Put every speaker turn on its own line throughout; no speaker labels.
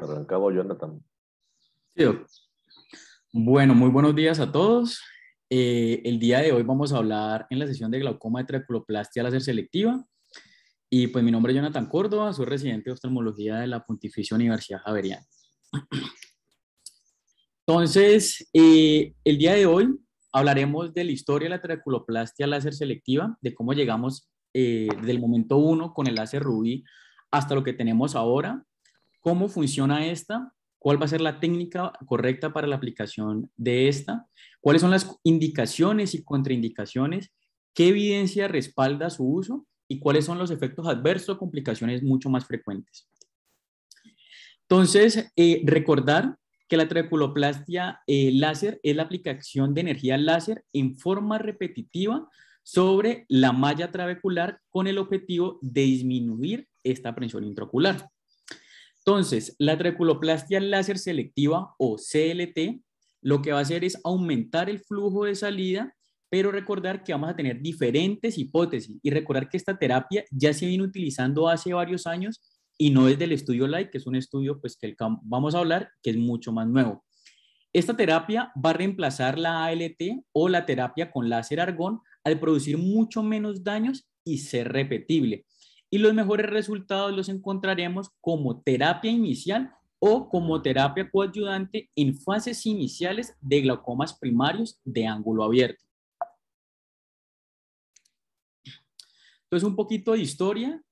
Arrancamos, Jonathan.
Sí, bueno, muy buenos días a todos. El día de hoy vamos a hablar en la sesión de glaucoma de trabeculoplastia láser selectiva. Y pues mi nombre es Jonathan Córdoba, soy residente de oftalmología de la Pontificia Universidad Javeriana. Entonces, el día de hoy hablaremos de la historia de la trabeculoplastia láser selectiva, de cómo llegamos del momento uno con el láser rubí hasta lo que tenemos ahora, cómo funciona esta, cuál va a ser la técnica correcta para la aplicación de esta, cuáles son las indicaciones y contraindicaciones, qué evidencia respalda su uso y cuáles son los efectos adversos o complicaciones mucho más frecuentes. Entonces, recordar que la trabeculoplastia láser es la aplicación de energía láser en forma repetitiva sobre la malla trabecular con el objetivo de disminuir esta presión intraocular. Entonces, la trabeculoplastia láser selectiva o CLT lo que va a hacer es aumentar el flujo de salida, pero recordar que vamos a tener diferentes hipótesis y recordar que esta terapia ya se viene utilizando hace varios años y no es del estudio LIGHT, que es un estudio pues, que vamos a hablar, que es mucho más nuevo. Esta terapia va a reemplazar la ALT o la terapia con láser argón al producir mucho menos daños y ser repetible. Y los mejores resultados los encontraremos como terapia inicial o como terapia coadyuvante en fases iniciales de glaucomas primarios de ángulo abierto. Entonces, un poquito de historia.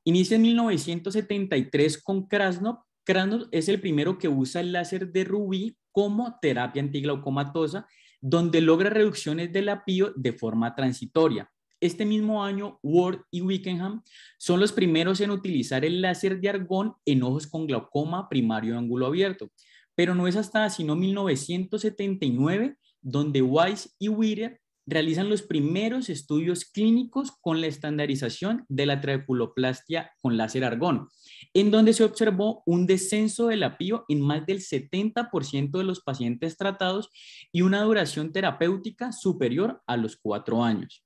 Inicia en 1973 con Krasnov. Krasnov es el primero que usa el láser de rubí como terapia antiglaucomatosa, donde logra reducciones del apío de forma transitoria. Este mismo año, Ward y Wickenham son los primeros en utilizar el láser de argón en ojos con glaucoma primario de ángulo abierto, pero no es hasta sino 1979 donde Weiss y Wheeler realizan los primeros estudios clínicos con la estandarización de la trabeculoplastia con láser argón, en donde se observó un descenso del apío en más del 70% de los pacientes tratados y una duración terapéutica superior a los 4 años.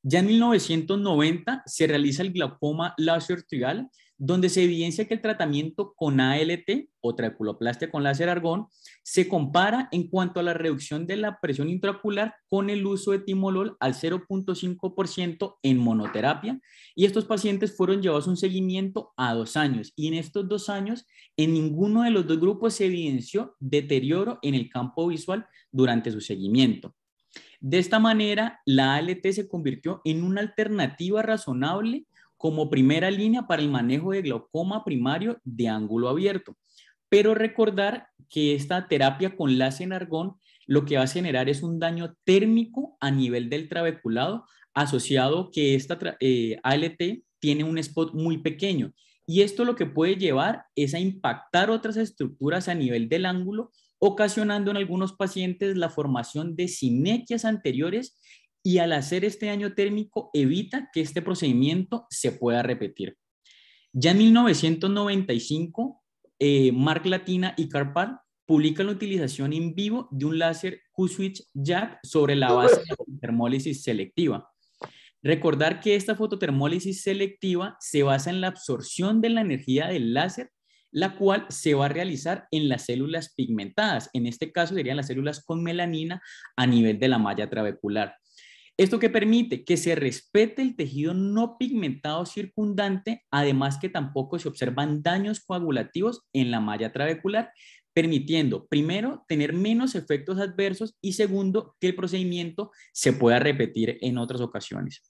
Ya en 1990 se realiza el glaucoma láser trial, donde se evidencia que el tratamiento con ALT o trabeculoplastia con láser argón se compara en cuanto a la reducción de la presión intraocular con el uso de timolol al 0.5% en monoterapia, y estos pacientes fueron llevados a un seguimiento a 2 años, y en estos 2 años en ninguno de los dos grupos se evidenció deterioro en el campo visual durante su seguimiento. De esta manera, la ALT se convirtió en una alternativa razonable como primera línea para el manejo de glaucoma primario de ángulo abierto. Pero recordar que esta terapia con láser argón lo que va a generar es un daño térmico a nivel del trabeculado, asociado que esta ALT tiene un spot muy pequeño. Y esto lo que puede llevar es a impactar otras estructuras a nivel del ángulo, ocasionando en algunos pacientes la formación de sinequias anteriores, y al hacer este daño térmico evita que este procedimiento se pueda repetir. Ya en 1995, Mark Latina y Karpal publican la utilización en vivo de un láser Q-switch Jack sobre la base de la fototermólisis selectiva. Recordar que esta fototermólisis selectiva se basa en la absorción de la energía del láser, la cual se va a realizar en las células pigmentadas. En este caso serían las células con melanina a nivel de la malla trabecular. Esto que permite que se respete el tejido no pigmentado circundante, además que tampoco se observan daños coagulativos en la malla trabecular, permitiendo, primero, tener menos efectos adversos y segundo, que el procedimiento se pueda repetir en otras ocasiones.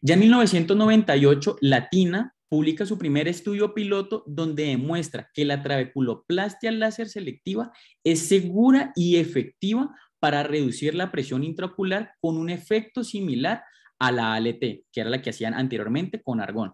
Ya en 1998, Latina publica su primer estudio piloto donde demuestra que la trabeculoplastia láser selectiva es segura y efectiva para reducir la presión intraocular con un efecto similar a la ALT, que era la que hacían anteriormente con argón.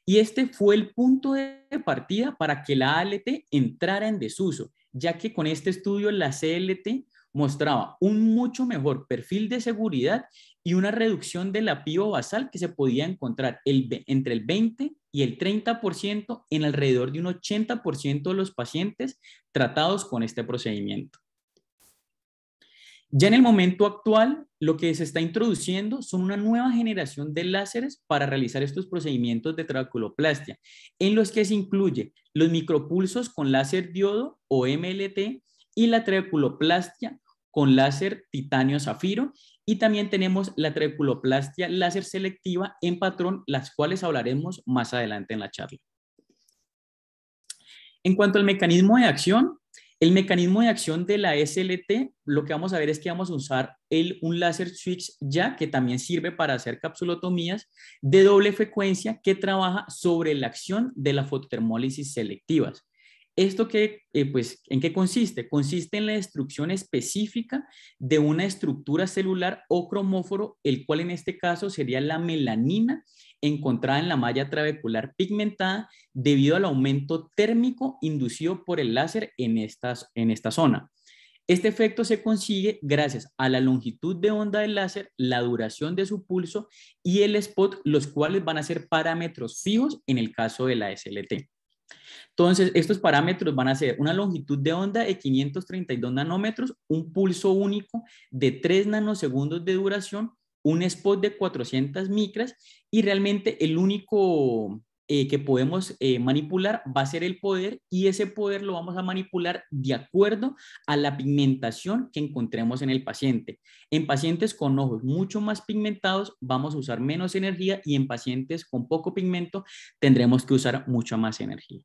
Y este fue el punto de partida para que la ALT entrara en desuso, ya que con este estudio la CLT mostraba un mucho mejor perfil de seguridad y una reducción del apío basal que se podía encontrar entre el 20 y el 30% en alrededor de un 80% de los pacientes tratados con este procedimiento. Ya en el momento actual, lo que se está introduciendo son una nueva generación de láseres para realizar estos procedimientos de trabeculoplastia, en los que se incluye los micropulsos con láser diodo o MLT y la trabeculoplastia con láser titanio zafiro, y también tenemos la trabeculoplastia láser selectiva en patrón, las cuales hablaremos más adelante en la charla. En cuanto al mecanismo de acción, el mecanismo de acción de la SLT, lo que vamos a ver es que vamos a usar un láser switch ya, que también sirve para hacer capsulotomías de doble frecuencia, que trabaja sobre la acción de la fototermólisis selectivas. ¿Esto pues, en qué consiste? Consiste en la destrucción específica de una estructura celular o cromóforo, el cual en este caso sería la melanina encontrada en la malla trabecular pigmentada debido al aumento térmico inducido por el láser en esta zona. Este efecto se consigue gracias a la longitud de onda del láser, la duración de su pulso y el spot, los cuales van a ser parámetros fijos en el caso de la SLT. Entonces, estos parámetros van a ser una longitud de onda de 532 nanómetros, un pulso único de 3 nanosegundos de duración, un spot de 400 micras, y realmente el único que podemos manipular va a ser el poder, y ese poder lo vamos a manipular de acuerdo a la pigmentación que encontremos en el paciente. En pacientes con ojos mucho más pigmentados vamos a usar menos energía, y en pacientes con poco pigmento tendremos que usar mucha más energía.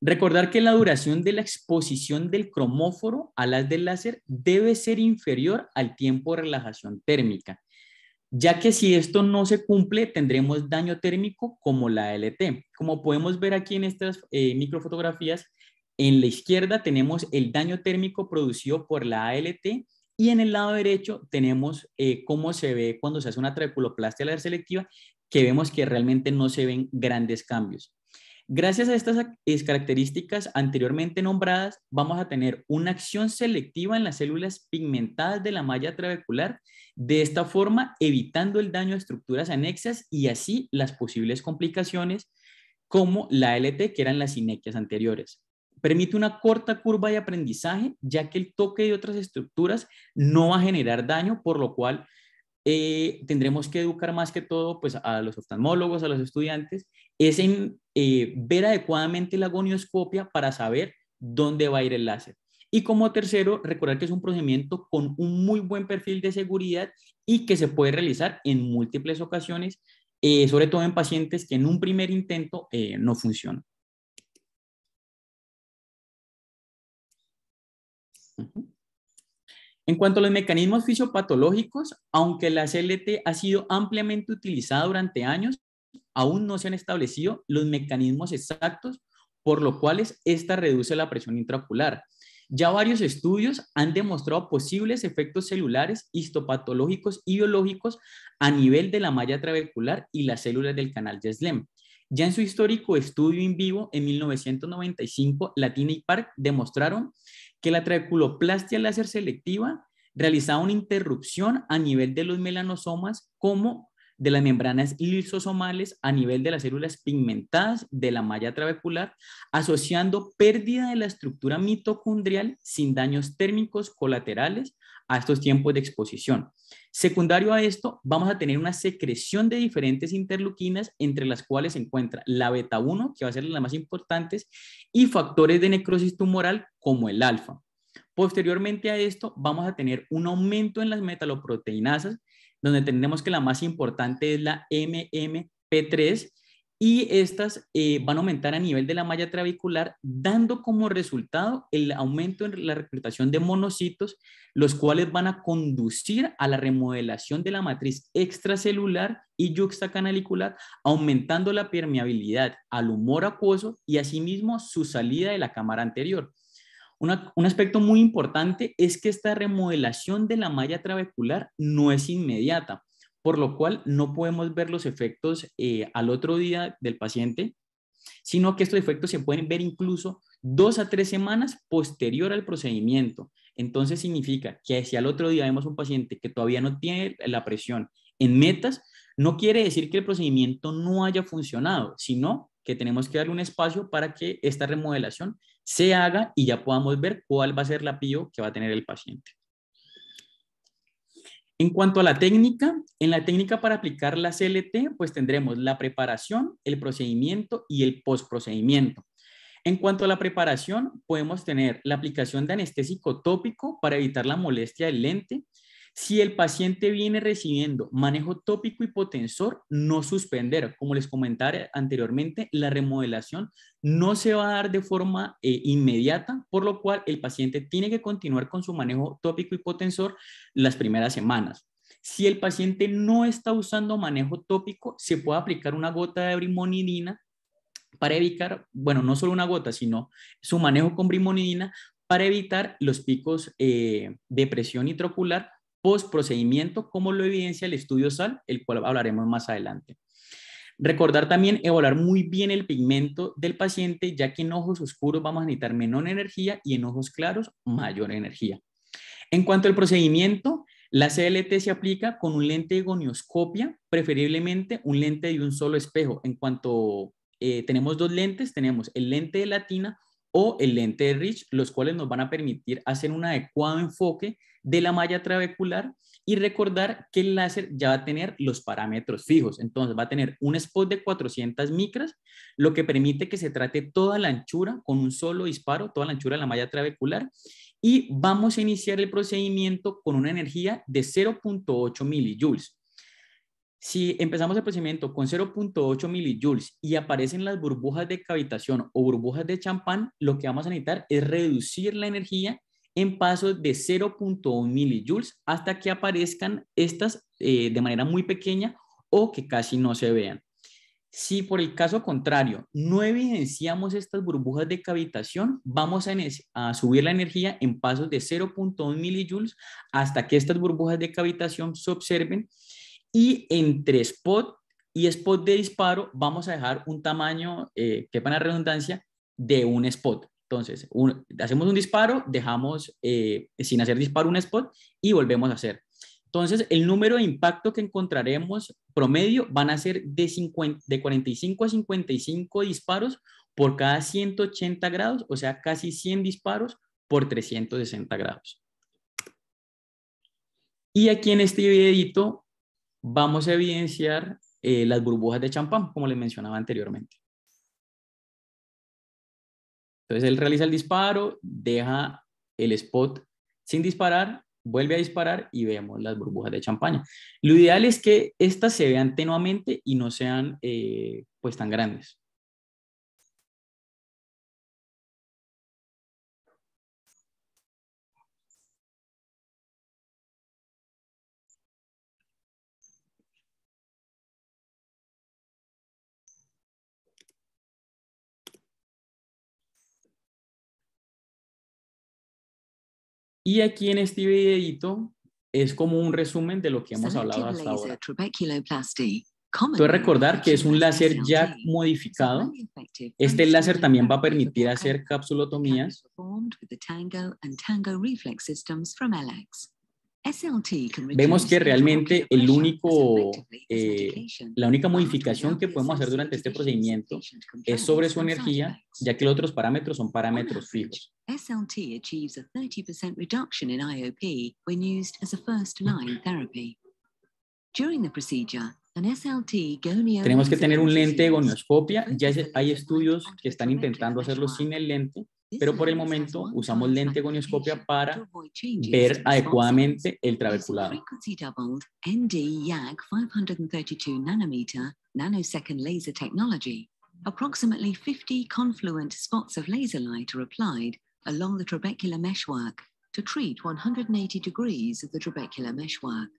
Recordar que la duración de la exposición del cromóforo al haz del láser debe ser inferior al tiempo de relajación térmica, ya que si esto no se cumple tendremos daño térmico como la ALT. Como podemos ver aquí en estas microfotografías, en la izquierda tenemos el daño térmico producido por la ALT, y en el lado derecho tenemos cómo se ve cuando se hace una trabeculoplastia láser selectiva, que vemos que realmente no se ven grandes cambios. Gracias a estas características anteriormente nombradas, vamos a tener una acción selectiva en las células pigmentadas de la malla trabecular, de esta forma evitando el daño a estructuras anexas y así las posibles complicaciones como la ALT, que eran las sinequias anteriores. Permite una corta curva de aprendizaje, ya que el toque de otras estructuras no va a generar daño, por lo cual tendremos que educar más que todo pues, a los oftalmólogos, a los estudiantes, es en ver adecuadamente la gonioscopia para saber dónde va a ir el láser. Y como tercero, recordar que es un procedimiento con un muy buen perfil de seguridad y que se puede realizar en múltiples ocasiones, sobre todo en pacientes que en un primer intento no funcionan. En cuanto a los mecanismos fisiopatológicos, aunque la CLT ha sido ampliamente utilizada durante años, aún no se han establecido los mecanismos exactos por los cuales esta reduce la presión intraocular. Ya varios estudios han demostrado posibles efectos celulares, histopatológicos y biológicos a nivel de la malla trabecular y las células del canal de Schlemm. Ya en su histórico estudio in vivo en 1995, Latina y Park demostraron que la trabeculoplastia láser selectiva realizaba una interrupción a nivel de los melanosomas como de las membranas lisosomales a nivel de las células pigmentadas de la malla trabecular, asociando pérdida de la estructura mitocondrial sin daños térmicos colaterales a estos tiempos de exposición. Secundario a esto, vamos a tener una secreción de diferentes interleuquinas, entre las cuales se encuentra la beta 1, que va a ser las más importantes, y factores de necrosis tumoral como el alfa. Posteriormente a esto, vamos a tener un aumento en las metaloproteinasas, donde tenemos que la más importante es la MMP3, y estas van a aumentar a nivel de la malla trabecular, dando como resultado el aumento en la reclutación de monocitos, los cuales van a conducir a la remodelación de la matriz extracelular y yuxtacanalicular, aumentando la permeabilidad al humor acuoso y asimismo su salida de la cámara anterior. Un aspecto muy importante es que esta remodelación de la malla trabecular no es inmediata, por lo cual no podemos ver los efectos al otro día del paciente, sino que estos efectos se pueden ver incluso 2 a 3 semanas posterior al procedimiento. Entonces significa que si al otro día vemos un paciente que todavía no tiene la presión en metas, no quiere decir que el procedimiento no haya funcionado, sino que tenemos que darle un espacio para que esta remodelación se haga y ya podamos ver cuál va a ser la PIO que va a tener el paciente. En cuanto a la técnica, en la técnica para aplicar la CLT, pues tendremos la preparación, el procedimiento y el postprocedimiento. En cuanto a la preparación, podemos tener la aplicación de anestésico tópico para evitar la molestia del lente. Si el paciente viene recibiendo manejo tópico hipotensor, no suspender. Como les comentaba anteriormente, la remodelación no se va a dar de forma inmediata, por lo cual el paciente tiene que continuar con su manejo tópico hipotensor las primeras semanas. Si el paciente no está usando manejo tópico, se puede aplicar una gota de brimonidina para evitar, bueno, no solo una gota, sino su manejo con brimonidina para evitar los picos de presión intraocular post procedimiento, como lo evidencia el estudio SAL, el cual hablaremos más adelante. Recordar también evaluar muy bien el pigmento del paciente, ya que en ojos oscuros vamos a necesitar menor energía y en ojos claros mayor energía. En cuanto al procedimiento, la CLT se aplica con un lente de gonioscopia, preferiblemente un lente de un solo espejo. En cuanto tenemos dos lentes, tenemos el lente de Latina o el lente de Rich, los cuales nos van a permitir hacer un adecuado enfoque de la malla trabecular y recordar que el láser ya va a tener los parámetros fijos. Entonces va a tener un spot de 400 micras, lo que permite que se trate toda la anchura con un solo disparo, toda la anchura de la malla trabecular. Y vamos a iniciar el procedimiento con una energía de 0.8 milijoules. Si empezamos el procedimiento con 0.8 milijoules y aparecen las burbujas de cavitación o burbujas de champán, lo que vamos a necesitar es reducir la energía en pasos de 0.1 milijoules hasta que aparezcan estas de manera muy pequeña o que casi no se vean. Si por el caso contrario no evidenciamos estas burbujas de cavitación, vamos a subir la energía en pasos de 0.1 milijoules hasta que estas burbujas de cavitación se observen, y entre spot y spot de disparo vamos a dejar un tamaño, que para la redundancia, de un spot. Entonces, hacemos un disparo, dejamos sin hacer disparo un spot y volvemos a hacer. Entonces, el número de impacto que encontraremos promedio van a ser de 45 a 55 disparos por cada 180 grados, o sea, casi 100 disparos por 360 grados. Y aquí en este videito vamos a evidenciar las burbujas de champán, como les mencionaba anteriormente. Entonces, él realiza el disparo, deja el spot sin disparar, vuelve a disparar y vemos las burbujas de champaña. Lo ideal es que estas se vean tenuamente y no sean pues tan grandes. Y aquí en este videito es como un resumen de lo que hemos hablado hasta ahora. Entonces recordar que es un láser jack modificado. Este láser también va a permitir hacer capsulotomías. Vemos que realmente la única modificación que podemos hacer durante este procedimiento es sobre su energía, ya que los otros parámetros son parámetros fijos.
SLT achieves a 30% reduction in IOP when used as a first-line therapy. During the procedure, an SLT gonio
tenemos que tener un lente de gonioscopia. Ya hay estudios que están intentando hacerlo sin el lente, pero por el momento usamos lente de gonioscopia para ver adecuadamente el trabeculado.
ND-YAG 532 nanometer nanosecond laser technology. Approximately 50 confluent spots of laser light are applied along the trabecular meshwork to treat 180 degrees of the trabecular meshwork.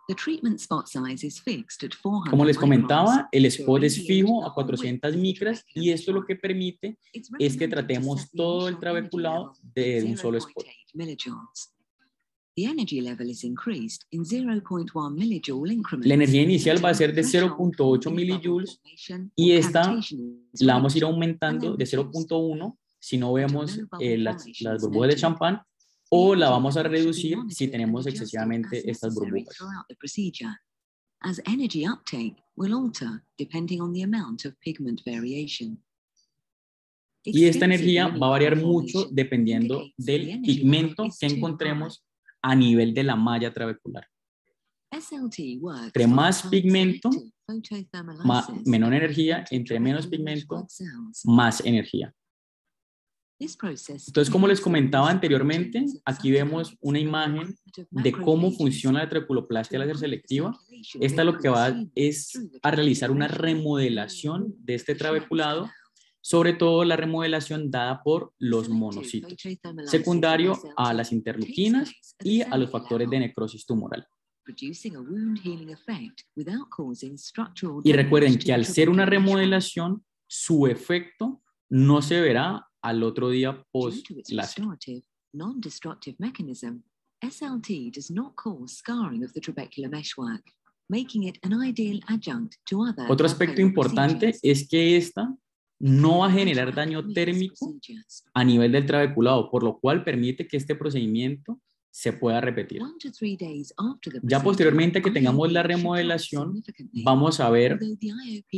The treatment spot size is fixed at 400
Como les comentaba, el spot es fijo a 400 micras y esto lo que permite es que tratemos todo el trabeculado de un solo spot.
The energy level is increased in 0.1 millijoule increments.
La energía inicial va a ser de 0.8 milijoules y esta la vamos a ir aumentando de 0.1 si no vemos las burbujas de champán, o la vamos a reducir si tenemos excesivamente estas burbujas.
as energy uptake will alter depending on the amount of pigment variation.
Y esta energía va a variar mucho dependiendo del pigmento que encontremos a nivel de la malla trabecular. Entre más pigmento, menor energía, entre menos pigmento, más energía. Entonces, como les comentaba anteriormente, aquí vemos una imagen de cómo funciona la trabeculoplastia láser selectiva. Esta lo que va es a realizar una remodelación de este trabeculado, sobre todo la remodelación dada por los monocitos, secundario a las interleuquinas y a los factores de necrosis tumoral. Y recuerden que al ser una remodelación, su efecto no se verá al otro día post-láser.
Non-destructive mechanism, SLT does not cause scarring of the trabecular meshwork, making it an ideal adjunct to other.
Otro aspecto importante es que esta no va a generar daño térmico a nivel del trabeculado, por lo cual permite que este procedimiento se pueda repetir. Ya posteriormente a que tengamos la remodelación, vamos a ver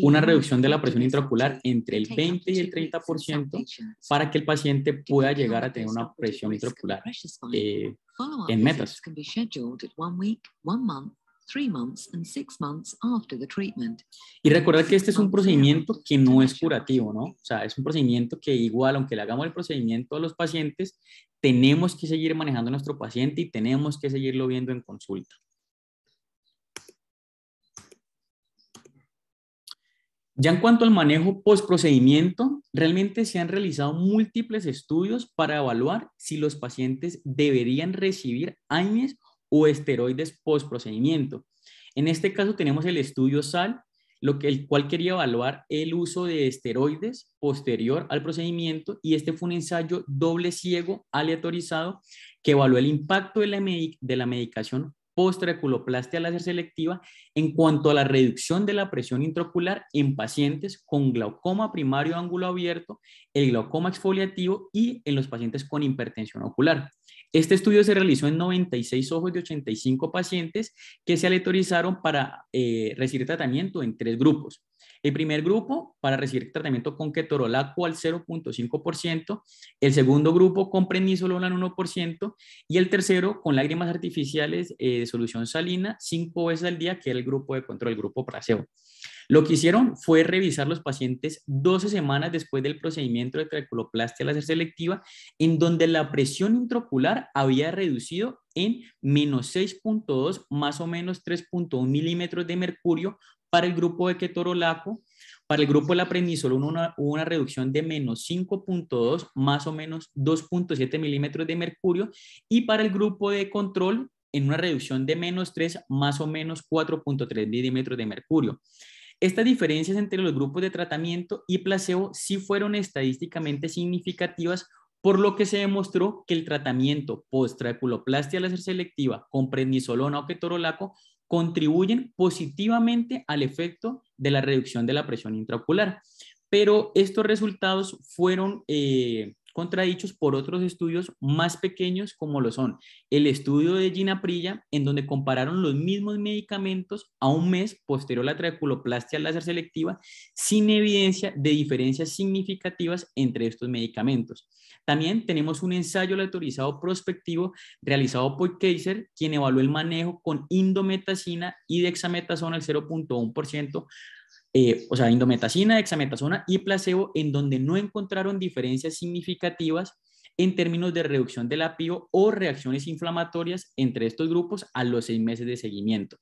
una reducción de la presión intraocular entre el 20 y el 30% para que el paciente pueda llegar a tener una presión intraocular en metas.
3 months and 6 months after the treatment.
Y recuerda que este es un procedimiento que no es curativo, ¿no? O sea, es un procedimiento que igual, aunque le hagamos el procedimiento a los pacientes, tenemos que seguir manejando a nuestro paciente y tenemos que seguirlo viendo en consulta. Ya en cuanto al manejo post-procedimiento, realmente se han realizado múltiples estudios para evaluar si los pacientes deberían recibir AINES o esteroides post-procedimiento. En este caso tenemos el estudio SAL, el cual quería evaluar el uso de esteroides posterior al procedimiento, y este fue un ensayo doble ciego aleatorizado que evaluó el impacto de la medicación post-trabeculoplastia láser selectiva en cuanto a la reducción de la presión intraocular en pacientes con glaucoma primario de ángulo abierto, el glaucoma exfoliativo y en los pacientes con hipertensión ocular. Este estudio se realizó en 96 ojos de 85 pacientes que se aleatorizaron para recibir tratamiento en 3 grupos. El primer grupo para recibir tratamiento con ketorolaco al 0.5%, el segundo grupo con prednisolona al 1% y el tercero con lágrimas artificiales de solución salina 5 veces al día, que era el grupo de control, el grupo placebo. Lo que hicieron fue revisar los pacientes 12 semanas después del procedimiento de trabeculoplastia láser selectiva, en donde la presión intraocular había reducido en menos 6.2, más o menos 3.1 milímetros de mercurio para el grupo de ketorolaco. Para el grupo de la prednisolona hubo una reducción de menos 5.2, más o menos 2.7 milímetros de mercurio, y para el grupo de control en una reducción de menos 3, más o menos 4.3 milímetros de mercurio. Estas diferencias entre los grupos de tratamiento y placebo sí fueron estadísticamente significativas, por lo que se demostró que el tratamiento post-trabeculoplastia láser selectiva con prednisolona o ketorolaco contribuyen positivamente al efecto de la reducción de la presión intraocular. Pero estos resultados fueron contradichos por otros estudios más pequeños, como lo son el estudio de Gina Prilla, en donde compararon los mismos medicamentos a un mes posterior a la trabeculoplastia láser selectiva, sin evidencia de diferencias significativas entre estos medicamentos. También tenemos un ensayo aleatorizado prospectivo realizado por Kaiser, quien evaluó el manejo con indometacina y dexametasona al 0.1%, o sea, indometacina, dexametasona y placebo, en donde no encontraron diferencias significativas en términos de reducción del apio o reacciones inflamatorias entre estos grupos a los 6 meses de seguimiento.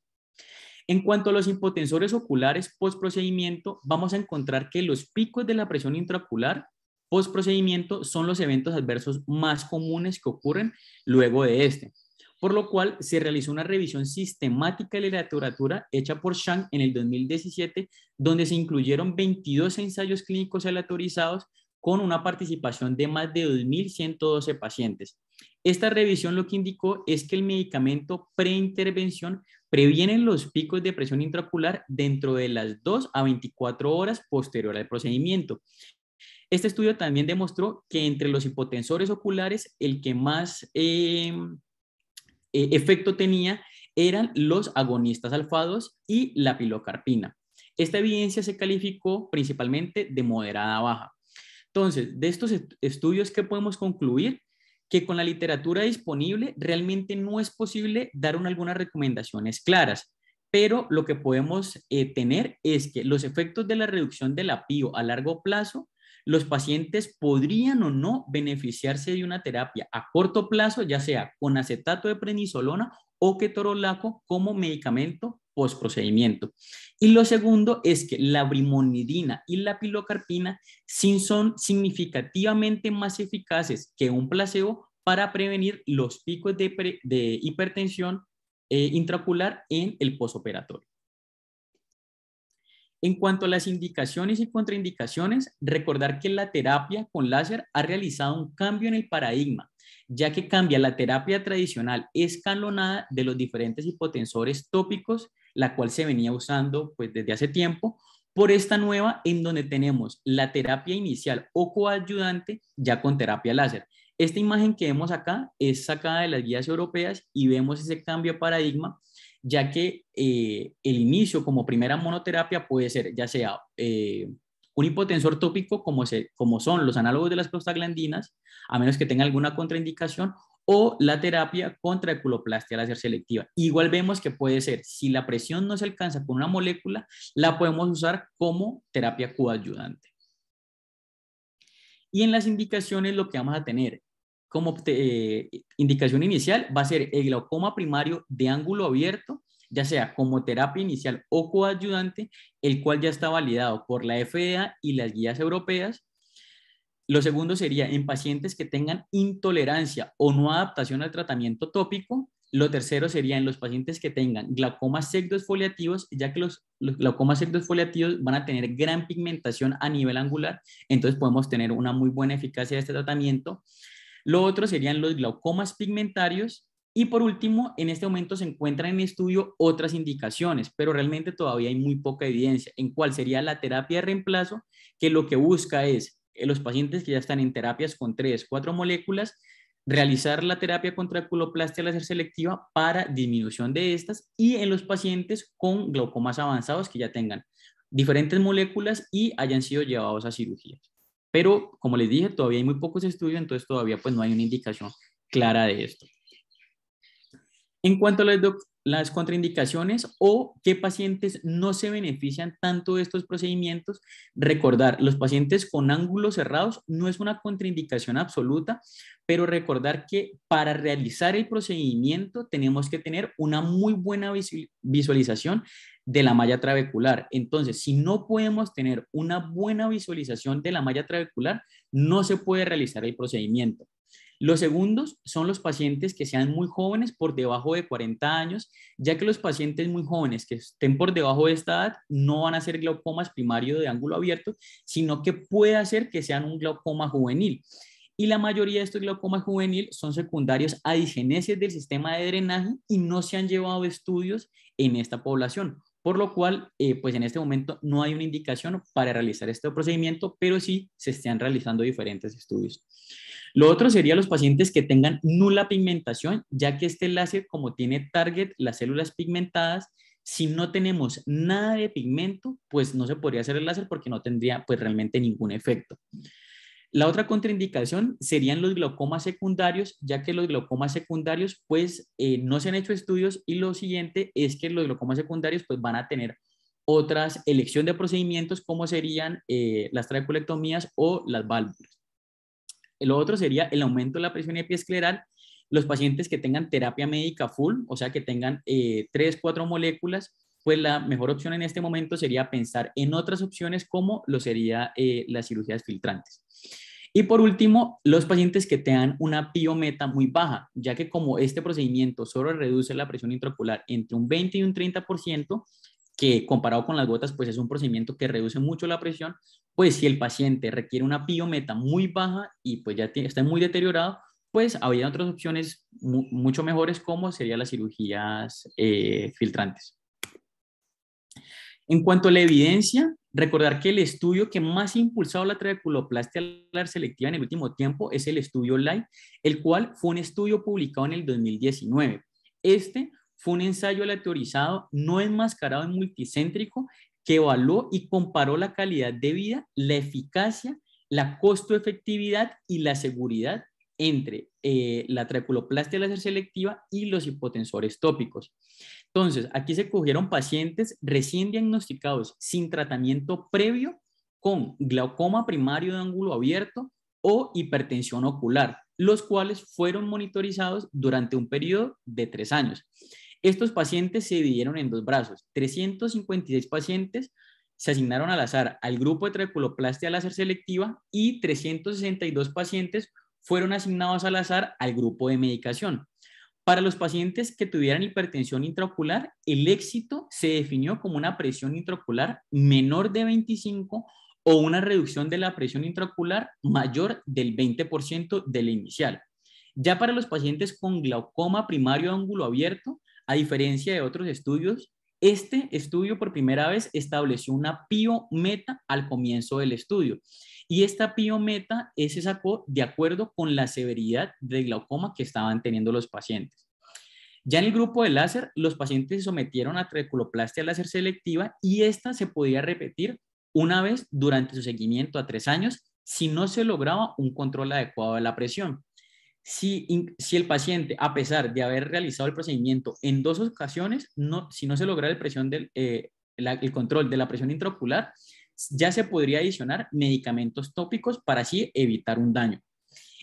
En cuanto a los hipotensores oculares post-procedimiento, vamos a encontrar que los picos de la presión intraocular post-procedimiento son los eventos adversos más comunes que ocurren luego de este, por lo cual se realizó una revisión sistemática de la literatura hecha por Shang en el 2017, donde se incluyeron 22 ensayos clínicos aleatorizados con una participación de más de 2.112 pacientes. Esta revisión lo que indicó es que el medicamento preintervención previene los picos de presión intraocular dentro de las 2 a 24 horas posterior al procedimiento. Este estudio también demostró que entre los hipotensores oculares, el que más efecto tenía eran los agonistas alfa-2 y la pilocarpina. Esta evidencia se calificó principalmente de moderada a baja. Entonces, de estos estudios, ¿qué podemos concluir? Que con la literatura disponible realmente no es posible dar algunas recomendaciones claras, pero lo que podemos tener es que los efectos de la reducción de la PIO a largo plazo, los pacientes podrían o no beneficiarse de una terapia a corto plazo, ya sea con acetato de prednisolona o ketorolaco como medicamento postprocedimiento. Y lo segundo es que la brimonidina y la pilocarpina son significativamente más eficaces que un placebo para prevenir los picos de hipertensión intraocular en el posoperatorio. En cuanto a las indicaciones y contraindicaciones, recordar que la terapia con láser ha realizado un cambio en el paradigma, ya que cambia la terapia tradicional escalonada de los diferentes hipotensores tópicos, la cual se venía usando pues, desde hace tiempo, por esta nueva en donde tenemos la terapia inicial o coadyuvante ya con terapia láser. Esta imagen que vemos acá es sacada de las guías europeas y vemos ese cambio de paradigma, ya que el inicio como primera monoterapia puede ser ya sea un hipotensor tópico como son los análogos de las prostaglandinas, a menos que tenga alguna contraindicación, o la terapia contra eculoplastia láser selectiva. Igual vemos que puede ser, si la presión no se alcanza con una molécula, la podemos usar como terapia coadyuvante. Y en las indicaciones lo que vamos a tener como indicación inicial va a ser el glaucoma primario de ángulo abierto, ya sea como terapia inicial o coadyuvante, el cual ya está validado por la FDA y las guías europeas. Lo segundo sería en pacientes que tengan intolerancia o no adaptación al tratamiento tópico. Lo tercero sería en los pacientes que tengan glaucomas pseudoexfoliativos, ya que los glaucomas pseudoexfoliativos van a tener gran pigmentación a nivel angular, entonces podemos tener una muy buena eficacia de este tratamiento. Lo otro serían los glaucomas pigmentarios. Y por último, en este momento se encuentran en estudio otras indicaciones, pero realmente todavía hay muy poca evidencia en cuál sería la terapia de reemplazo, que lo que busca es en los pacientes que ya están en terapias con 3, 4 moléculas, realizar la terapia contra eculoplastia láser selectiva para disminución de estas, y en los pacientes con glaucomas avanzados que ya tengan diferentes moléculas y hayan sido llevados a cirugía. Pero, como les dije, todavía hay muy pocos estudios, entonces todavía pues no hay una indicación clara de esto. En cuanto a las contraindicaciones o qué pacientes no se benefician tanto de estos procedimientos, recordar, los pacientes con ángulos cerrados no es una contraindicación absoluta, pero recordar que para realizar el procedimiento tenemos que tener una muy buena visualización de la malla trabecular. Entonces, si no podemos tener una buena visualización de la malla trabecular, no se puede realizar el procedimiento. Los segundos son los pacientes que sean muy jóvenes, por debajo de 40 años, ya que los pacientes muy jóvenes que estén por debajo de esta edad no van a ser glaucomas primario de ángulo abierto, sino que puede ser que sean un glaucoma juvenil. Y la mayoría de estos glaucomas juvenil son secundarios a disgenesias del sistema de drenaje y no se han llevado estudios en esta población, por lo cual, pues en este momento no hay una indicación para realizar este procedimiento, pero sí se están realizando diferentes estudios. Lo otro sería los pacientes que tengan nula pigmentación, ya que este láser, como tiene target las células pigmentadas, si no tenemos nada de pigmento, pues no se podría hacer el láser porque no tendría pues realmente ningún efecto. La otra contraindicación serían los glaucomas secundarios, ya que los glaucomas secundarios pues no se han hecho estudios, y lo siguiente es que los glaucomas secundarios pues van a tener otras elección de procedimientos como serían las trabeculectomías o las válvulas. Lo otro sería el aumento de la presión epiescleral. Los pacientes que tengan terapia médica full, o sea que tengan 3, 4 moléculas, pues la mejor opción en este momento sería pensar en otras opciones como lo sería las cirugías filtrantes. Y por último, los pacientes que tengan una PIO meta muy baja, ya que como este procedimiento solo reduce la presión intraocular entre un 20 y un 30%, que comparado con las gotas, pues es un procedimiento que reduce mucho la presión, pues si el paciente requiere una PIO meta muy baja y pues ya está muy deteriorado, pues habría otras opciones mucho mejores como serían las cirugías filtrantes. En cuanto a la evidencia, recordar que el estudio que más ha impulsado la trabeculoplastia láser selectiva en el último tiempo es el estudio LIGHT, el cual fue un estudio publicado en el 2019. Este fue un ensayo aleatorizado no enmascarado y multicéntrico que evaluó y comparó la calidad de vida, la eficacia, la costo-efectividad y la seguridad entre la trabeculoplastia láser selectiva y los hipotensores tópicos. Entonces, aquí se cogieron pacientes recién diagnosticados sin tratamiento previo con glaucoma primario de ángulo abierto o hipertensión ocular, los cuales fueron monitorizados durante un periodo de 3 años. Estos pacientes se dividieron en 2 brazos. 356 pacientes se asignaron al azar al grupo de trabeculoplastia láser selectiva y 362 pacientes fueron asignados al azar al grupo de medicación. Para los pacientes que tuvieran hipertensión intraocular, el éxito se definió como una presión intraocular menor de 25 o una reducción de la presión intraocular mayor del 20% de la inicial. Ya para los pacientes con glaucoma primario de ángulo abierto, a diferencia de otros estudios, este estudio por primera vez estableció una pio-meta al comienzo del estudio. Y esta pio-meta se sacó de acuerdo con la severidad de glaucoma que estaban teniendo los pacientes. Ya en el grupo de láser, los pacientes se sometieron a trabeculoplastia láser selectiva y esta se podía repetir una vez durante su seguimiento a 3 años si no se lograba un control adecuado de la presión. Si el paciente, a pesar de haber realizado el procedimiento en 2 ocasiones, si no se logra el control de la presión intraocular, ya se podría adicionar medicamentos tópicos para así evitar un daño.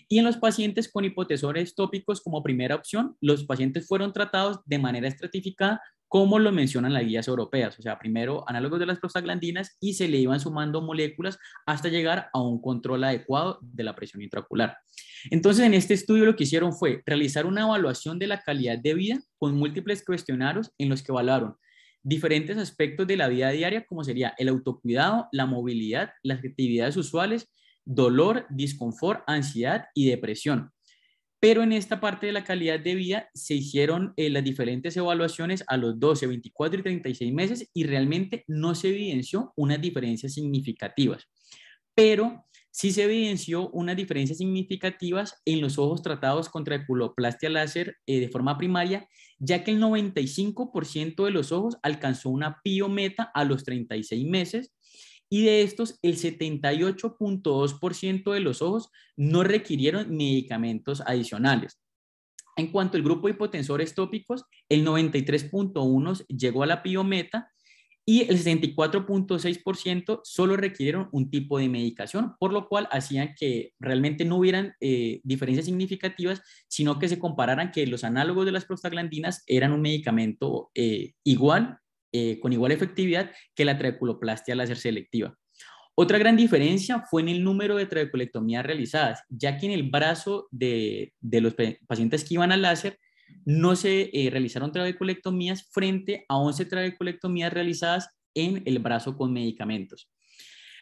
Y en los pacientes con hipotensores tópicos como primera opción, los pacientes fueron tratados de manera estratificada como lo mencionan las guías europeas, o sea, primero análogos de las prostaglandinas y se le iban sumando moléculas hasta llegar a un control adecuado de la presión intraocular. Entonces, en este estudio lo que hicieron fue realizar una evaluación de la calidad de vida con múltiples cuestionarios en los que evaluaron diferentes aspectos de la vida diaria, como sería el autocuidado, la movilidad, las actividades usuales, dolor, disconfort, ansiedad y depresión. Pero en esta parte de la calidad de vida se hicieron las diferentes evaluaciones a los 12, 24 y 36 meses y realmente no se evidenció unas diferencias significativas. Pero sí se evidenció unas diferencias significativas en los ojos tratados con trabeculoplastia láser de forma primaria, ya que el 95% de los ojos alcanzó una pio-meta a los 36 meses y de estos el 78.2% de los ojos no requirieron medicamentos adicionales. En cuanto al grupo de hipotensores tópicos, el 93.1% llegó a la pio-meta y el 64.6% solo requirieron un tipo de medicación, por lo cual hacían que realmente no hubieran diferencias significativas, sino que se compararan que los análogos de las prostaglandinas eran un medicamento con igual efectividad que la trabeculoplastia láser selectiva. Otra gran diferencia fue en el número de trabeculectomías realizadas, ya que en el brazo de los pacientes que iban al láser no se realizaron trabeculectomías frente a 11 trabeculectomías realizadas en el brazo con medicamentos.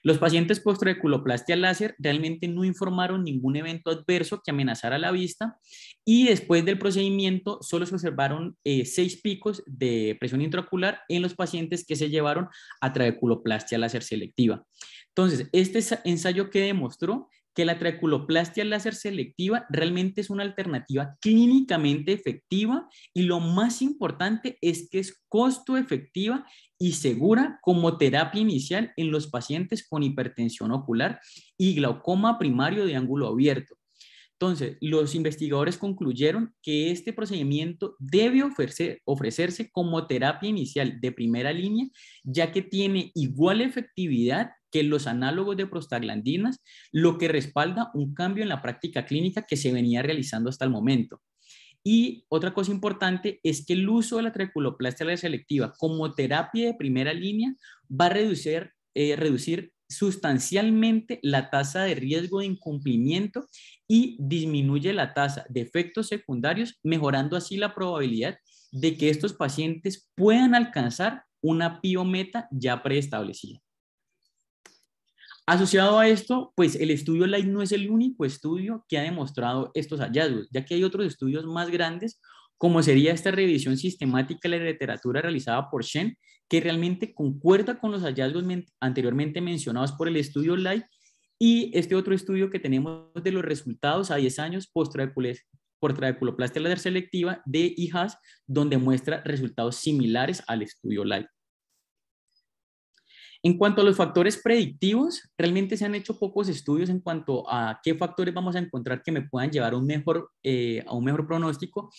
Los pacientes post-trabeculoplastia láser realmente no informaron ningún evento adverso que amenazara la vista y después del procedimiento solo se observaron 6 picos de presión intraocular en los pacientes que se llevaron a trabeculoplastia láser selectiva. Entonces, este ensayo que demostró que la trabeculoplastia láser selectiva realmente es una alternativa clínicamente efectiva y lo más importante es que es costo efectiva y segura como terapia inicial en los pacientes con hipertensión ocular y glaucoma primario de ángulo abierto. Entonces, los investigadores concluyeron que este procedimiento debe ofrecerse como terapia inicial de primera línea, ya que tiene igual efectividad que los análogos de prostaglandinas, lo que respalda un cambio en la práctica clínica que se venía realizando hasta el momento. Y otra cosa importante es que el uso de la trabeculoplastia láser selectiva como terapia de primera línea va a reducir sustancialmente la tasa de riesgo de incumplimiento y disminuye la tasa de efectos secundarios, mejorando así la probabilidad de que estos pacientes puedan alcanzar una pio-meta ya preestablecida. Asociado a esto, pues el estudio LIGHT no es el único estudio que ha demostrado estos hallazgos, ya que hay otros estudios más grandes, como sería esta revisión sistemática de la literatura realizada por Shen, que realmente concuerda con los hallazgos anteriormente mencionados por el estudio LIGHT, y este otro estudio que tenemos de los resultados a 10 años por trabeculoplastia láser selectiva de IHAS, donde muestra resultados similares al estudio LIGHT. En cuanto a los factores predictivos, realmente se han hecho pocos estudios en cuanto a qué factores vamos a encontrar que me puedan llevar a un mejor pronóstico,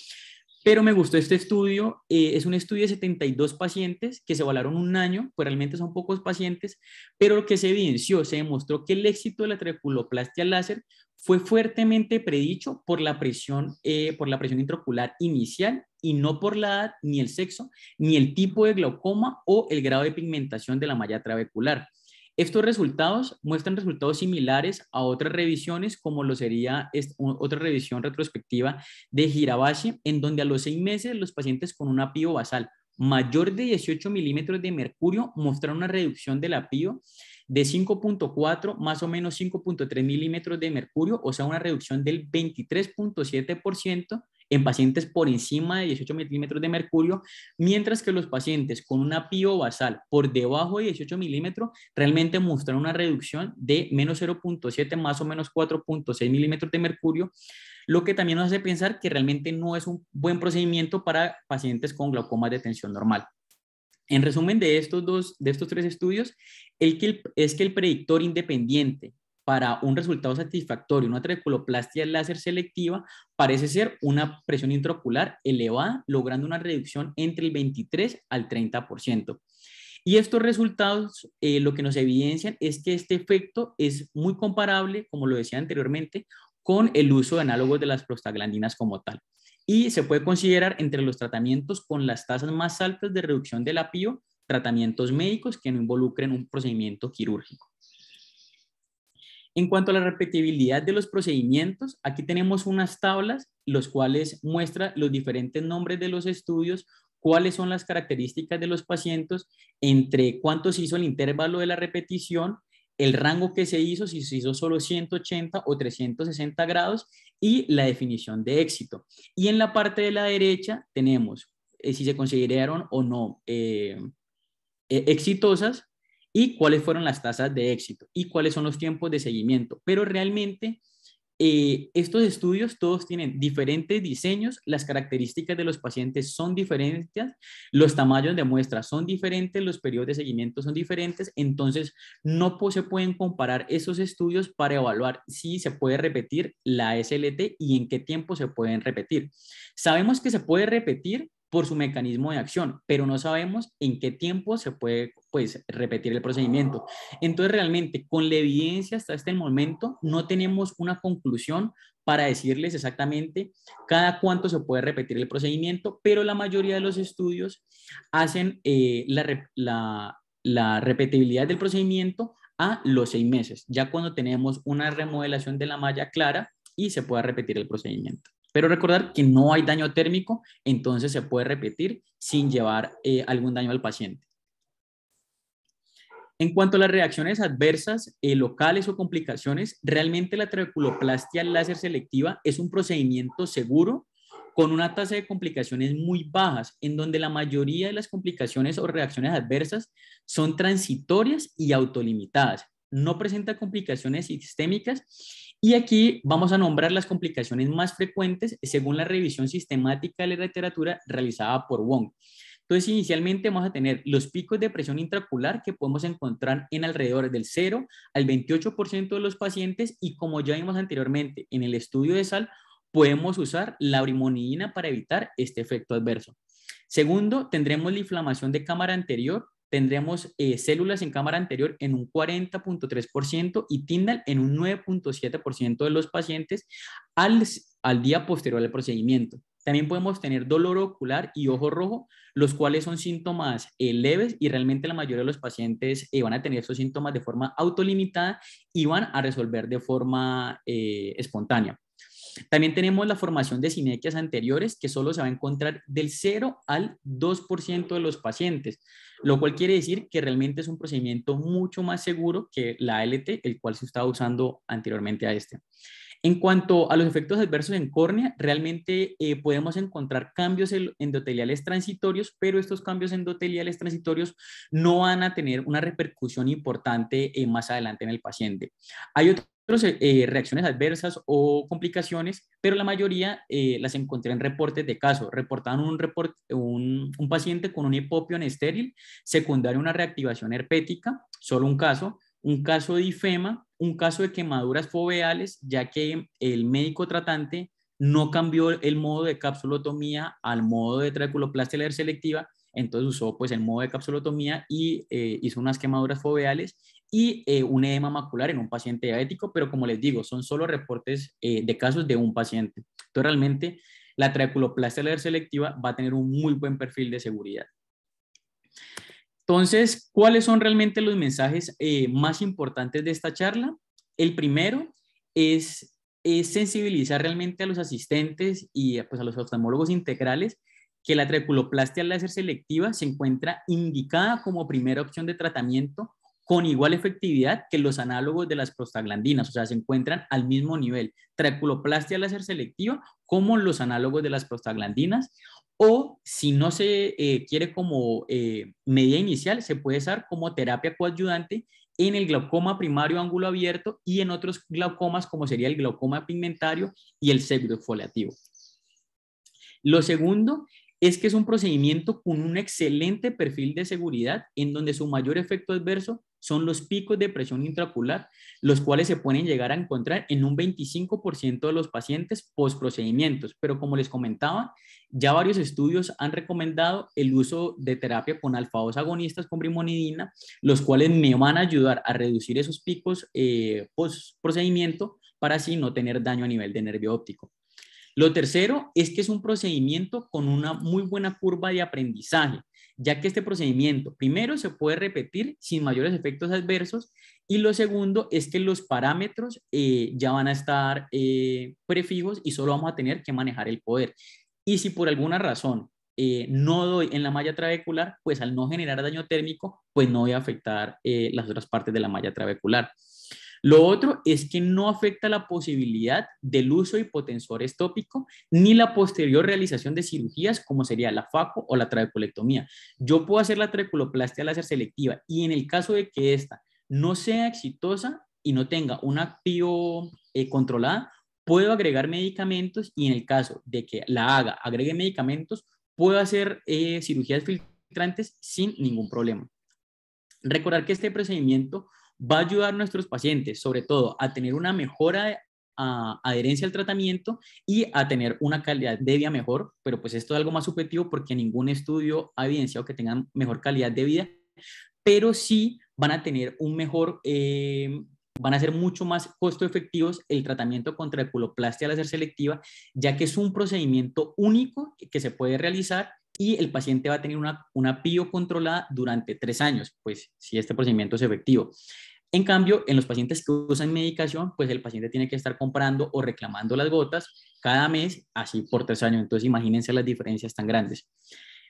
pero me gustó este estudio. Es un estudio de 72 pacientes que se evaluaron un año, pues realmente son pocos pacientes, pero lo que se evidenció, se demostró que el éxito de la trabeculoplastia láser fue fuertemente predicho por la presión intraocular inicial y no por la edad, ni el sexo, ni el tipo de glaucoma o el grado de pigmentación de la malla trabecular. Estos resultados muestran resultados similares a otras revisiones, como lo sería otra revisión retrospectiva de Hirabashi, en donde a los 6 meses los pacientes con una PIO basal mayor de 18 milímetros de mercurio mostraron una reducción de la PIO de 5.4, más o menos 5.3 milímetros de mercurio, o sea, una reducción del 23.7% en pacientes por encima de 18 milímetros de mercurio, mientras que los pacientes con una PIO basal por debajo de 18 milímetros realmente mostraron una reducción de menos 0.7, más o menos 4.6 milímetros de mercurio, lo que también nos hace pensar que realmente no es un buen procedimiento para pacientes con glaucoma de tensión normal. En resumen de estos 3 estudios, es que el predictor independiente para un resultado satisfactorio, una trabeculoplastia láser selectiva, parece ser una presión intraocular elevada, logrando una reducción entre el 23 al 30%. Y estos resultados lo que nos evidencian es que este efecto es muy comparable, como lo decía anteriormente, con el uso de análogos de las prostaglandinas como tal. Y se puede considerar entre los tratamientos con las tasas más altas de reducción de la PIO, tratamientos médicos que no involucren un procedimiento quirúrgico. En cuanto a la repetibilidad de los procedimientos, aquí tenemos unas tablas, los cuales muestran los diferentes nombres de los estudios, cuáles son las características de los pacientes, entre cuánto se hizo el intervalo de la repetición, el rango que se hizo, si se hizo solo 180 o 360 grados, y la definición de éxito. Y en la parte de la derecha tenemos si se consideraron o no exitosas, y cuáles fueron las tasas de éxito y cuáles son los tiempos de seguimiento. Pero realmente estos estudios todos tienen diferentes diseños, las características de los pacientes son diferentes, los tamaños de muestra son diferentes, los periodos de seguimiento son diferentes, entonces no se pueden comparar esos estudios para evaluar si se puede repetir la SLT y en qué tiempo se pueden repetir. Sabemos que se puede repetir por su mecanismo de acción, pero no sabemos en qué tiempo se puede repetir el procedimiento. Entonces, realmente, con la evidencia hasta este momento, no tenemos una conclusión para decirles exactamente cada cuánto se puede repetir el procedimiento, pero la mayoría de los estudios hacen la repetibilidad del procedimiento a los 6 meses, ya cuando tenemos una remodelación de la malla clara y se pueda repetir el procedimiento. Pero recordar que no hay daño térmico, entonces se puede repetir sin llevar algún daño al paciente. En cuanto a las reacciones adversas locales o complicaciones, realmente la trabeculoplastia láser selectiva es un procedimiento seguro con una tasa de complicaciones muy bajas, en donde la mayoría de las complicaciones o reacciones adversas son transitorias y autolimitadas. No presenta complicaciones sistémicas. Y aquí vamos a nombrar las complicaciones más frecuentes según la revisión sistemática de la literatura realizada por Wong. Entonces, inicialmente vamos a tener los picos de presión intraocular que podemos encontrar en alrededor del 0 al 28% de los pacientes, y como ya vimos anteriormente en el estudio de SAL, podemos usar la brimonidina para evitar este efecto adverso. Segundo, tendremos la inflamación de cámara anterior. Tendremos células en cámara anterior en un 40.3% y Tyndall en un 9.7% de los pacientes al día posterior al procedimiento. También podemos tener dolor ocular y ojo rojo, los cuales son síntomas leves, y realmente la mayoría de los pacientes van a tener estos síntomas de forma autolimitada y van a resolver de forma espontánea. También tenemos la formación de sinequias anteriores, que solo se va a encontrar del 0 al 2% de los pacientes, lo cual quiere decir que realmente es un procedimiento mucho más seguro que la ALT, el cual se estaba usando anteriormente a este. En cuanto a los efectos adversos en córnea, realmente podemos encontrar cambios endoteliales transitorios, pero estos cambios endoteliales transitorios no van a tener una repercusión importante más adelante en el paciente. Hay otras reacciones adversas o complicaciones, pero la mayoría las encontré en reportes de caso. Reportaban un paciente con un hipopión estéril secundario a una reactivación herpética, solo un caso de ifema, un caso de quemaduras foveales, ya que el médico tratante no cambió el modo de capsulotomía al modo de trabeculoplastia láser selectiva, entonces usó pues el modo de capsulotomía y hizo unas quemaduras foveales y un edema macular en un paciente diabético, pero como les digo, son solo reportes de casos de un paciente. Entonces realmente la trabeculoplastia láser selectiva va a tener un muy buen perfil de seguridad. Entonces, ¿cuáles son realmente los mensajes más importantes de esta charla? El primero es sensibilizar realmente a los asistentes y pues, a los oftalmólogos integrales que la trabeculoplastia láser selectiva se encuentra indicada como primera opción de tratamiento con igual efectividad que los análogos de las prostaglandinas, o sea, se encuentran al mismo nivel, trabeculoplastia láser selectiva como los análogos de las prostaglandinas, o si no se quiere como medida inicial, se puede usar como terapia coadyuvante en el glaucoma primario ángulo abierto y en otros glaucomas como sería el glaucoma pigmentario y el pseudoexfoliativo. Lo segundo es que es un procedimiento con un excelente perfil de seguridad en donde su mayor efecto adverso son los picos de presión intraocular, los cuales se pueden llegar a encontrar en un 25% de los pacientes post procedimientos. Pero como les comentaba, ya varios estudios han recomendado el uso de terapia con alfa-2 agonistas con brimonidina, los cuales me van a ayudar a reducir esos picos post procedimiento para así no tener daño a nivel de nervio óptico. Lo tercero es que es un procedimiento con una muy buena curva de aprendizaje, ya que este procedimiento, primero, se puede repetir sin mayores efectos adversos y lo segundo es que los parámetros ya van a estar prefijos y solo vamos a tener que manejar el poder. Y si por alguna razón no doy en la malla trabecular, pues al no generar daño térmico, pues no voy a afectar las otras partes de la malla trabecular. Lo otro es que no afecta la posibilidad del uso de hipotensores tópicos ni la posterior realización de cirugías como sería la FACO o la trabeculectomía. Yo puedo hacer la trabeculoplastia láser selectiva y en el caso de que esta no sea exitosa y no tenga una PIO controlada, puedo agregar medicamentos y en el caso de que la haga, agregue medicamentos, puedo hacer cirugías filtrantes sin ningún problema. Recordar que este procedimiento va a ayudar a nuestros pacientes, sobre todo, a tener una mejora adherencia al tratamiento y a tener una calidad de vida mejor, pero pues esto es algo más subjetivo porque ningún estudio ha evidenciado que tengan mejor calidad de vida, pero sí van a tener un mejor, van a ser mucho más costo efectivos el tratamiento contra trabeculoplastia láser selectiva, ya que es un procedimiento único que se puede realizar y el paciente va a tener una PIO controlada durante 3 años, pues si este procedimiento es efectivo. En cambio, en los pacientes que usan medicación, pues el paciente tiene que estar comprando o reclamando las gotas cada mes, así por 3 años. Entonces, imagínense las diferencias tan grandes.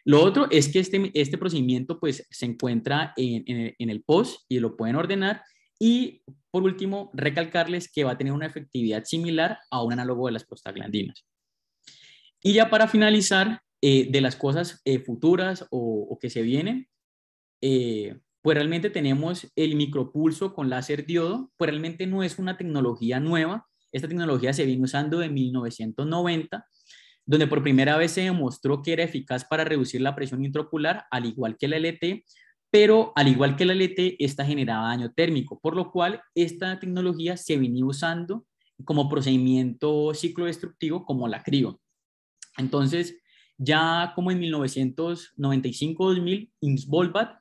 Lo otro es que este procedimiento pues se encuentra en el POS y lo pueden ordenar. Y por último, recalcarles que va a tener una efectividad similar a un análogo de las prostaglandinas. Y ya para finalizar, de las cosas futuras o que se vienen, pues realmente tenemos el micropulso con láser diodo, pues realmente no es una tecnología nueva. Esta tecnología se viene usando en 1990, donde por primera vez se demostró que era eficaz para reducir la presión intraocular, al igual que la LT, pero al igual que la LT, esta generaba daño térmico, por lo cual esta tecnología se venía usando como procedimiento ciclodestructivo como la crio. Entonces, ya como en 1995-2000, Innsvolvat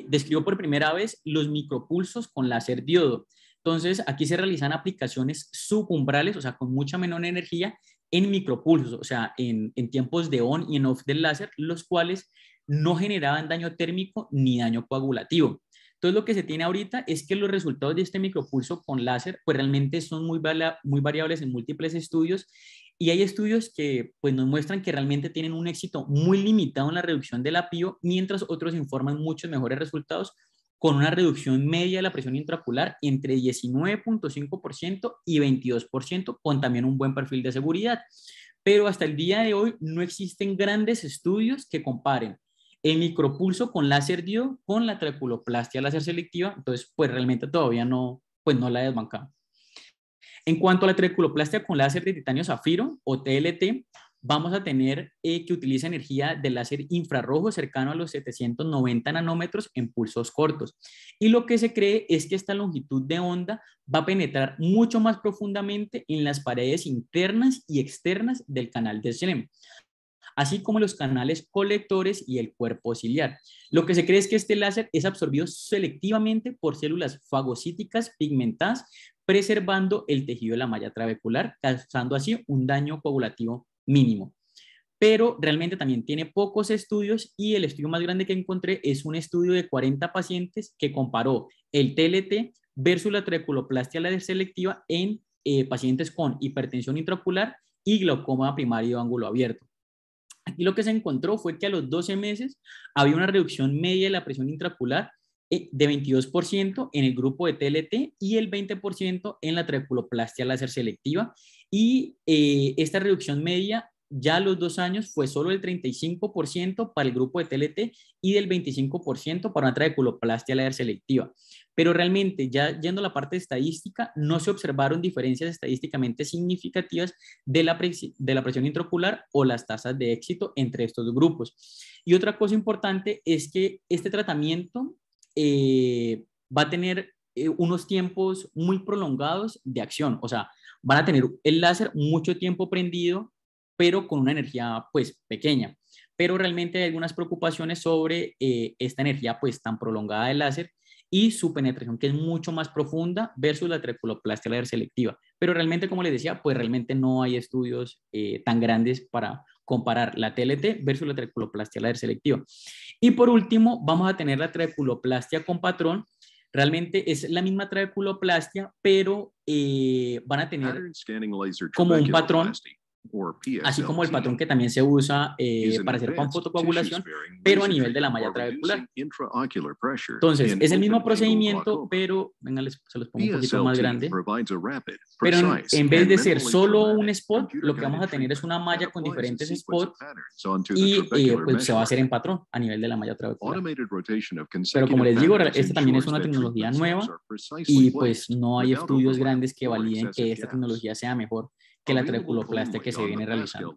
describió por primera vez los micropulsos con láser diodo. Entonces, aquí se realizan aplicaciones subumbrales, o sea, con mucha menor energía, en micropulsos, o sea, en tiempos de on y en off del láser, los cuales no generaban daño térmico ni daño coagulativo. Entonces, lo que se tiene ahorita es que los resultados de este micropulso con láser, pues realmente son muy variables en múltiples estudios y hay estudios que pues, nos muestran que realmente tienen un éxito muy limitado en la reducción de la PIO, mientras otros informan muchos mejores resultados con una reducción media de la presión intraocular entre 19.5% y 22%, con también un buen perfil de seguridad. Pero hasta el día de hoy no existen grandes estudios que comparen el micropulso con láser diodo con la trabeculoplastia láser selectiva, entonces pues realmente todavía no, pues no la he desbancado. En cuanto a la trabeculoplastia con láser de titanio zafiro o TLT, vamos a tener que utiliza energía de láser infrarrojo cercano a los 790 nanómetros en pulsos cortos. Y lo que se cree es que esta longitud de onda va a penetrar mucho más profundamente en las paredes internas y externas del canal de Schlemm, así como los canales colectores y el cuerpo ciliar. Lo que se cree es que este láser es absorbido selectivamente por células fagocíticas pigmentadas, preservando el tejido de la malla trabecular, causando así un daño coagulativo mínimo. Pero realmente también tiene pocos estudios y el estudio más grande que encontré es un estudio de 40 pacientes que comparó el TLT versus la trabeculoplastia láser selectiva en pacientes con hipertensión intraocular y glaucoma primario de ángulo abierto. Aquí lo que se encontró fue que a los 12 meses había una reducción media de la presión intraocular de 22% en el grupo de TLT y el 20% en la trabeculoplastia láser selectiva. Y esta reducción media ya a los 2 años fue solo del 35% para el grupo de TLT y del 25% para una trabeculoplastia láser selectiva. Pero realmente, ya yendo a la parte estadística, no se observaron diferencias estadísticamente significativas de la presión intraocular o las tasas de éxito entre estos grupos. Y otra cosa importante es que este tratamiento va a tener unos tiempos muy prolongados de acción, o sea, van a tener el láser mucho tiempo prendido, pero con una energía pues pequeña. Pero realmente hay algunas preocupaciones sobre esta energía pues tan prolongada del láser y su penetración que es mucho más profunda versus la trabeculoplastia láser selectiva. Pero realmente, como les decía, pues realmente no hay estudios tan grandes para comparar la TLT versus la trabeculoplastia láser selectiva. Y por último, vamos a tener la trabeculoplastia con patrón. Realmente es la misma trabeculoplastia, pero van a tener como un patrón, así como el patrón que también se usa para hacer panfotocoagulación, pero a nivel de la malla trabecular. Entonces, es el mismo procedimiento, pero, venga, se los pongo un poquito más grande. Pero en vez de ser solo un spot, lo que vamos a tener es una malla con diferentes spots y pues se va a hacer en patrón a nivel de la malla trabecular. Pero como les digo, esta también es una tecnología nueva y pues no hay estudios grandes que validen que esta tecnología sea mejor que la trabeculoplastia que se viene realizando.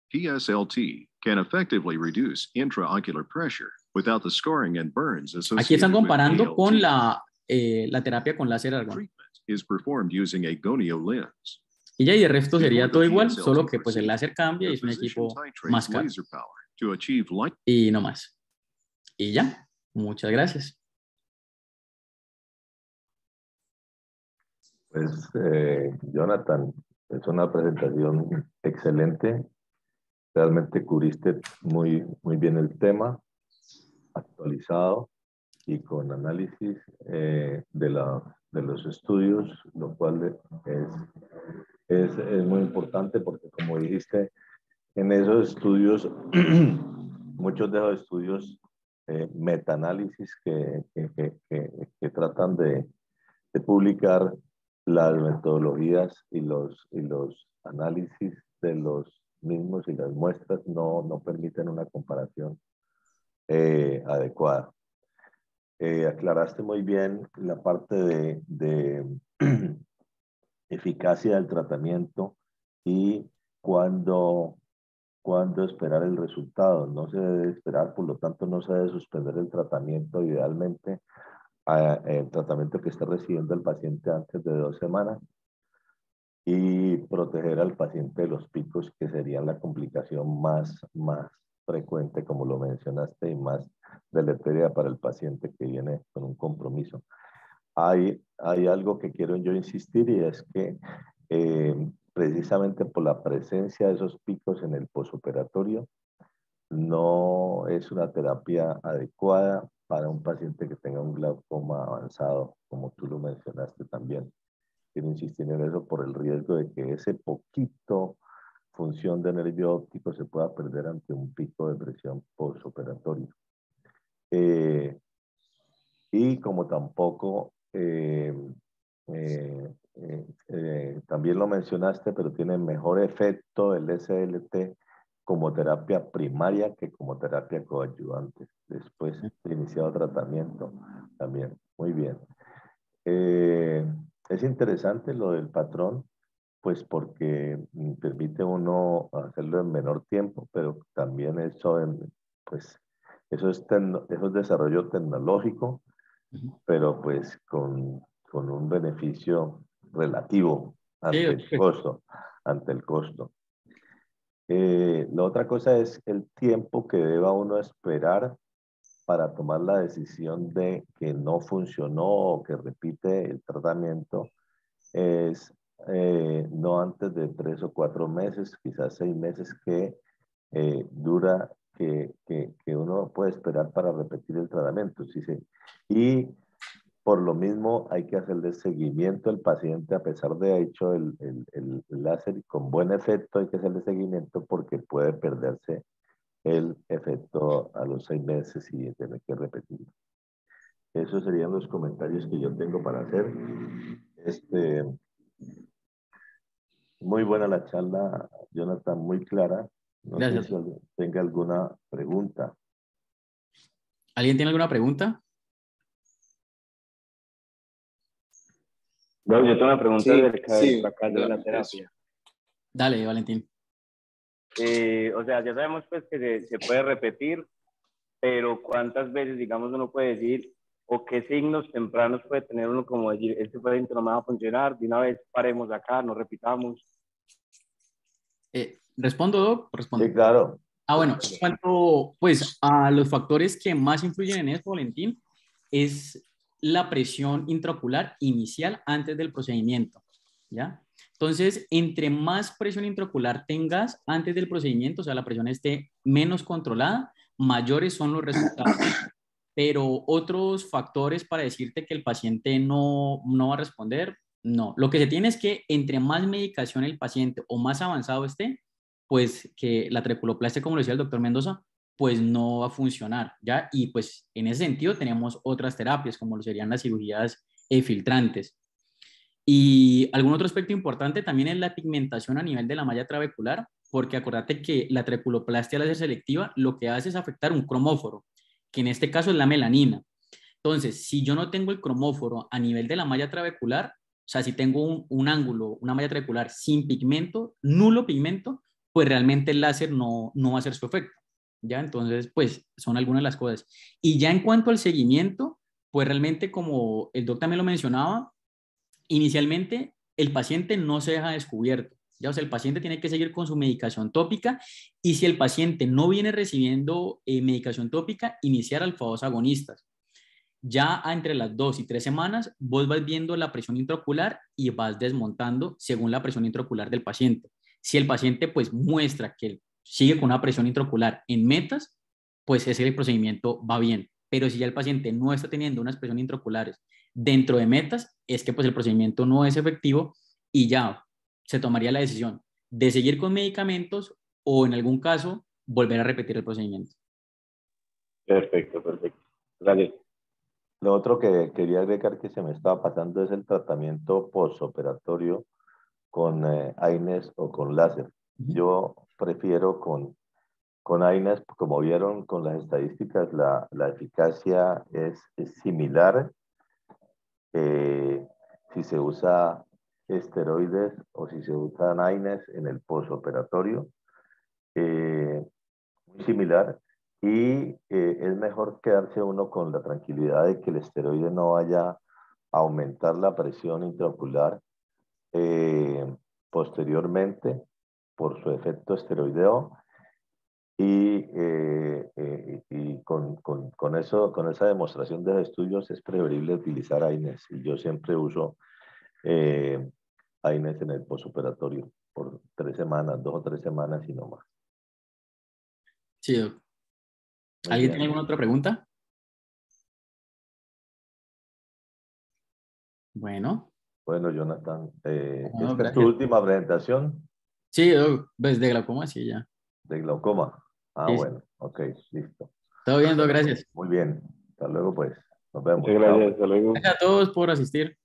PSLT can effectively reduce intraocular pressure without the scarring and burns associated
Aquí están comparando
with
con
ALT.
la terapia con láser argón.
Treatment is performed using a gonio lens.
Y ya, y el resto sería todo igual, solo que pues el láser cambia y es un equipo más caro. Y no más. Y ya, muchas gracias.
Pues, Jonathan, es una presentación excelente. Realmente cubriste muy bien el tema, actualizado y con análisis de los estudios, lo cual es muy importante porque, como dijiste, en esos estudios, muchos de los estudios metaanálisis que tratan de publicar las metodologías y los análisis de los mismos y las muestras no permiten una comparación adecuada. Aclaraste muy bien la parte de eficacia del tratamiento y cuándo esperar el resultado. No se debe esperar, por lo tanto no se debe suspender el tratamiento idealmente el tratamiento que está recibiendo el paciente antes de 2 semanas y proteger al paciente de los picos que serían la complicación más frecuente, como lo mencionaste, y más deletérea para el paciente que viene con un compromiso. Hay algo que quiero yo insistir y es que precisamente por la presencia de esos picos en el posoperatorio, no es una terapia adecuada para un paciente que tenga un glaucoma avanzado, como tú lo mencionaste también. Quiero insistir en eso por el riesgo de que ese poquito función de nervio óptico se pueda perder ante un pico de presión postoperatorio. Y como tampoco, también lo mencionaste, pero tiene mejor efecto el SLT como terapia primaria que como terapia coadyuvante, después de iniciado tratamiento también. Muy bien. Es interesante lo del patrón, pues porque permite uno hacerlo en menor tiempo, pero también eso, pues, eso es desarrollo tecnológico, pero pues con un beneficio relativo
Sí,
ante el costo, ante el costo. La otra cosa es el tiempo que deba uno esperar para tomar la decisión de que no funcionó o que repite el tratamiento. Es no antes de 3 o 4 meses, quizás 6 meses que dura que uno puede esperar para repetir el tratamiento. ¿Sí? Y por lo mismo hay que hacerle seguimiento al paciente a pesar de haber hecho el láser con buen efecto, hay que hacerle seguimiento porque puede perderse el efecto a los 6 meses y tener que repetirlo. Esos serían los comentarios que yo tengo para hacer. Muy buena la charla, Jonathan, muy clara. No sé
gracias.
si tenga alguna pregunta.
¿Alguien tiene alguna pregunta?
No, yo tengo una pregunta
Sí,
acerca del fracaso de la
eso.
terapia.
Dale, Valentín.
O sea, ya sabemos pues que se puede repetir, pero ¿cuántas veces, digamos, uno puede decir o qué signos tempranos puede tener uno como decir, este paciente no me va a funcionar, de una vez paremos acá, no repitamos?
¿Respondo, Doc?
Sí, claro.
Bueno, en cuanto pues a los factores que más influyen en esto, Valentín, es la presión intraocular inicial antes del procedimiento, ¿ya? Entonces, entre más presión intraocular tengas antes del procedimiento, o sea, la presión esté menos controlada, mayores son los resultados. Pero otros factores para decirte que el paciente no va a responder, no. Lo que se tiene es que entre más medicación el paciente o más avanzado esté, pues que la trabeculoplastia, como lo decía el doctor Mendoza, pues no va a funcionar, ¿ya? Y pues en ese sentido tenemos otras terapias, como lo serían las cirugías filtrantes. Y algún otro aspecto importante también es la pigmentación a nivel de la malla trabecular, porque acuérdate que la trabeculoplastia láser selectiva lo que hace es afectar un cromóforo, que en este caso es la melanina. Entonces, si yo no tengo el cromóforo a nivel de la malla trabecular, o sea, si tengo un ángulo, una malla trabecular sin pigmento, nulo pigmento, pues realmente el láser no va a hacer su efecto. ¿Ya? Entonces, pues son algunas de las cosas. Y ya en cuanto al seguimiento, pues realmente como el doctor también lo mencionaba, inicialmente el paciente no se deja descubierto. Ya, o sea, el paciente tiene que seguir con su medicación tópica y si el paciente no viene recibiendo medicación tópica, iniciar alfados agonistas. Ya entre las 2 y 3 semanas, vos vas viendo la presión intraocular y vas desmontando según la presión intraocular del paciente. Si el paciente pues muestra que sigue con una presión intraocular en metas, pues ese procedimiento va bien. Pero si ya el paciente no está teniendo unas presiones intraoculares dentro de metas, es que pues el procedimiento no es efectivo y ya se tomaría la decisión de seguir con medicamentos o en algún caso volver a repetir el procedimiento.
Perfecto, perfecto. Gracias.
Lo otro que quería agregar que se me estaba pasando es el tratamiento postoperatorio con AINES o con láser. Yo prefiero con AINES, como vieron con las estadísticas, la eficacia es similar si se usa esteroides o si se usan AINES en el postoperatorio. Muy similar. Y es mejor quedarse uno con la tranquilidad de que el esteroide no vaya a aumentar la presión intraocular posteriormente por su efecto esteroideo. Y con esa demostración de estudios es preferible utilizar AINES. Y yo siempre uso AINES en el postoperatorio por 3 semanas, 2 o 3 semanas y no más.
Sí, doctor. ¿Alguien tiene alguna otra pregunta? Bueno.
Bueno, Jonathan,
Bueno,
¿esta es tu
gracias.
última presentación?
Sí, pues de glaucoma, sí, ya.
De glaucoma. Ah,
Sí, sí.
bueno, ok, listo.
Todo bien,
Bueno, pues,
gracias.
muy bien. Hasta luego, pues. Nos vemos.
Muchas gracias, hasta luego.
Gracias a todos por asistir.